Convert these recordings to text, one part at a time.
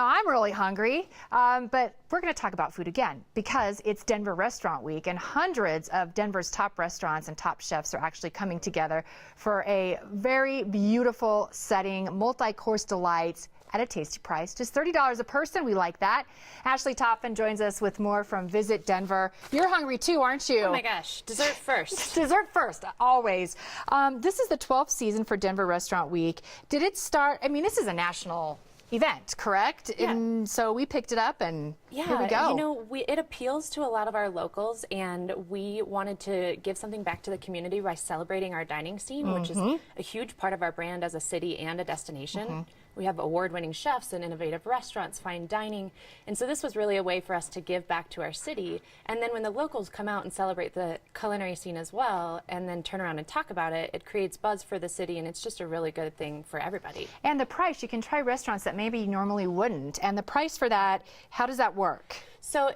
I'm really hungry, but we're going to talk about food again because it's Denver Restaurant Week and hundreds of Denver's top restaurants and top chefs are actually coming together for a very beautiful setting, multi-course delights at a tasty price, just $30 a person. We like that. Ashley Toppin joins us with more from Visit Denver. You're hungry too, aren't you? Oh my gosh, dessert first. Dessert first, always. This is the 12th season for Denver Restaurant Week. Did it start, I mean, this is a national event, correct? Yeah. And so we picked it up and here we go. You know, it appeals to a lot of our locals, and we wanted to give something back to the community by celebrating our dining scene, which is a huge part of our brand as a city and a destination. We have award-winning chefs and innovative restaurants, fine dining, and so this was really a way for us to give back to our city. And then when the locals come out and celebrate the culinary scene as well, and then turn around and talk about it, it creates buzz for the city, and it's just a really good thing for everybody. And the price, you can try restaurants that maybe you normally wouldn't. And the price for that, how does that work? So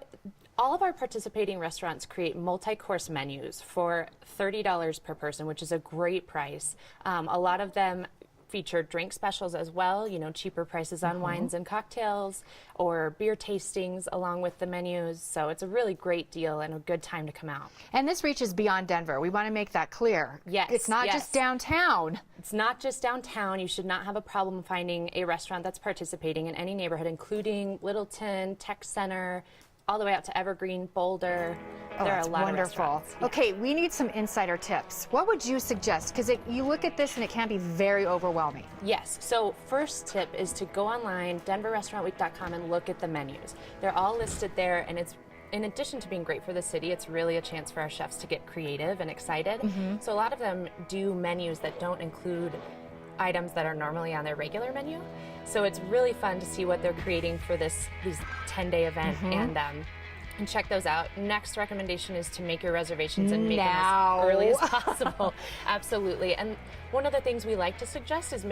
all of our participating restaurants create multi-course menus for $30 per person, which is a great price. A lot of them feature drink specials as well, you know, cheaper prices on wines and cocktails or beer tastings along with the menus. So it's a really great deal and a good time to come out. And this reaches beyond Denver. We want to make that clear. Yes. It's not just downtown. It's not just downtown. You should not have a problem finding a restaurant that's participating in any neighborhood, including Littleton, Tech Center, all the way out to Evergreen, Boulder. There are a lot of restaurants. Yeah. Okay, we need some insider tips. What would you suggest? Because you look at this and it can be very overwhelming. Yes, so first tip is to go online, denverrestaurantweek.com, and look at the menus. They're all listed there, and it's, in addition to being great for the city, it's really a chance for our chefs to get creative and excited. So a lot of them do menus that don't include items that are normally on their regular menu. So it's really fun to see what they're creating for these 10-day event and check those out. Next recommendation is to make your reservations and make them as early as possible. Absolutely. And one of the things we like to suggest is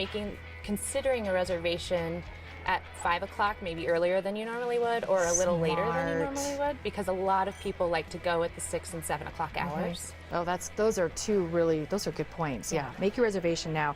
considering a reservation at 5 o'clock, maybe earlier than you normally would, or a little later than you normally would, because a lot of people like to go at the 6 and 7 o'clock hours. Oh, those are good points. Yeah, make your reservation now.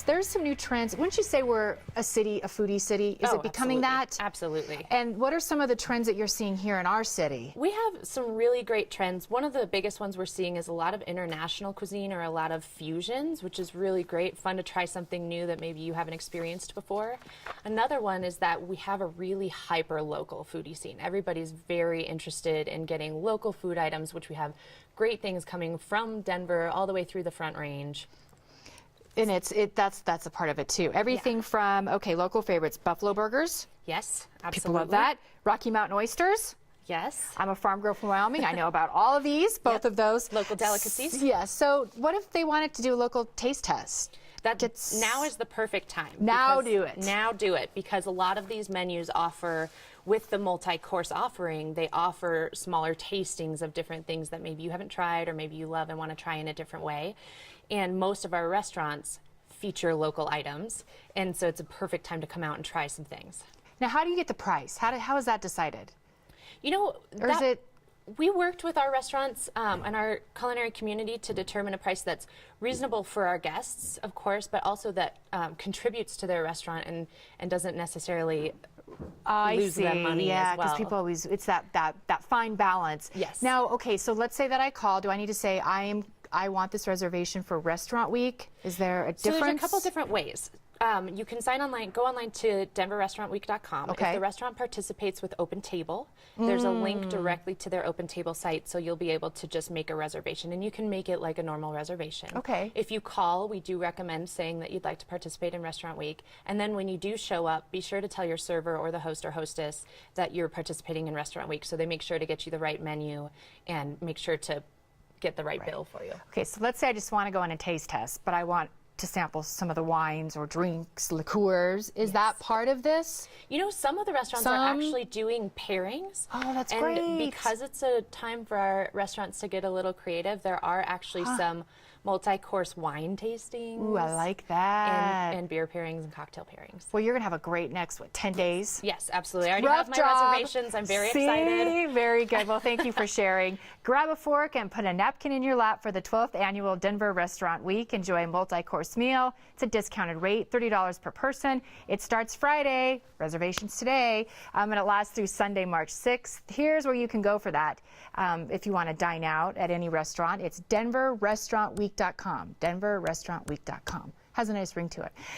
There's some new trends. Wouldn't you say we're a foodie city? Is it becoming that? Absolutely. And what are some of the trends that you're seeing here in our city? We have some really great trends. One of the biggest ones we're seeing is a lot of international cuisine or a lot of fusions, which is really great. Fun to try something new that maybe you haven't experienced before. Another one is that we have a really hyper-local foodie scene. Everybody's very interested in getting local food items, which we have great things coming from Denver all the way through the Front Range. And that's a part of it too. Everything from, okay, local favorites, buffalo burgers. Yes, absolutely. People love that. Rocky Mountain oysters. Yes. I'm a farm girl from Wyoming. I know about all of these, both of those. Local delicacies. Yes. So what if they wanted to do a local taste test? Now is the perfect time. Now do it. Now do it, because a lot of these menus offer, with the multi-course offering, they offer smaller tastings of different things that maybe you haven't tried or maybe you love and want to try in a different way. And most of our restaurants feature local items, and so it's a perfect time to come out and try some things. Now, how do you get the price? How is that decided? You know, we worked with our restaurants and our culinary community to determine a price that's reasonable for our guests, of course, but also that contributes to their restaurant and doesn't necessarily lose them money as well. Yeah, because people always, it's that fine balance. Yes. Now, okay, so let's say that I call. Do I need to say I want this reservation for Restaurant Week? Is there a difference? So there's a couple different ways. You can go online to denverrestaurantweek.com. Okay. If the restaurant participates with Open Table, there's a link directly to their Open Table site, so you'll be able to just make a reservation, and you can make it like a normal reservation. Okay. If you call, we do recommend saying that you'd like to participate in Restaurant Week, and then when you do show up, be sure to tell your server or the host or hostess that you're participating in Restaurant Week, so they make sure to get you the right menu and make sure to get the right bill for you. Okay, so let's say I just want to go on a taste test, but I want to sample some of the wines or drinks, liqueurs. Is that part of this? You know, some of the restaurants are actually doing pairings. Oh, that's and great. Because it's a time for our restaurants to get a little creative, there are actually some multi-course wine tastings. Ooh, I like that. And beer pairings and cocktail pairings. Well, you're going to have a great next, 10 days? Yes, absolutely. I already Rough have my job. reservations. I'm very See? excited. Very good. Well, thank you for sharing. Grab a fork and put a napkin in your lap for the 12th annual Denver Restaurant Week. Enjoy a multi-course meal. It's a discounted rate, $30 per person. It starts Friday. Reservations today. And it lasts through Sunday, March 6th. Here's where you can go for that. If you want to dine out at any restaurant, it's denverrestaurantweek.com. denverrestaurantweek.com. Has a nice ring to it.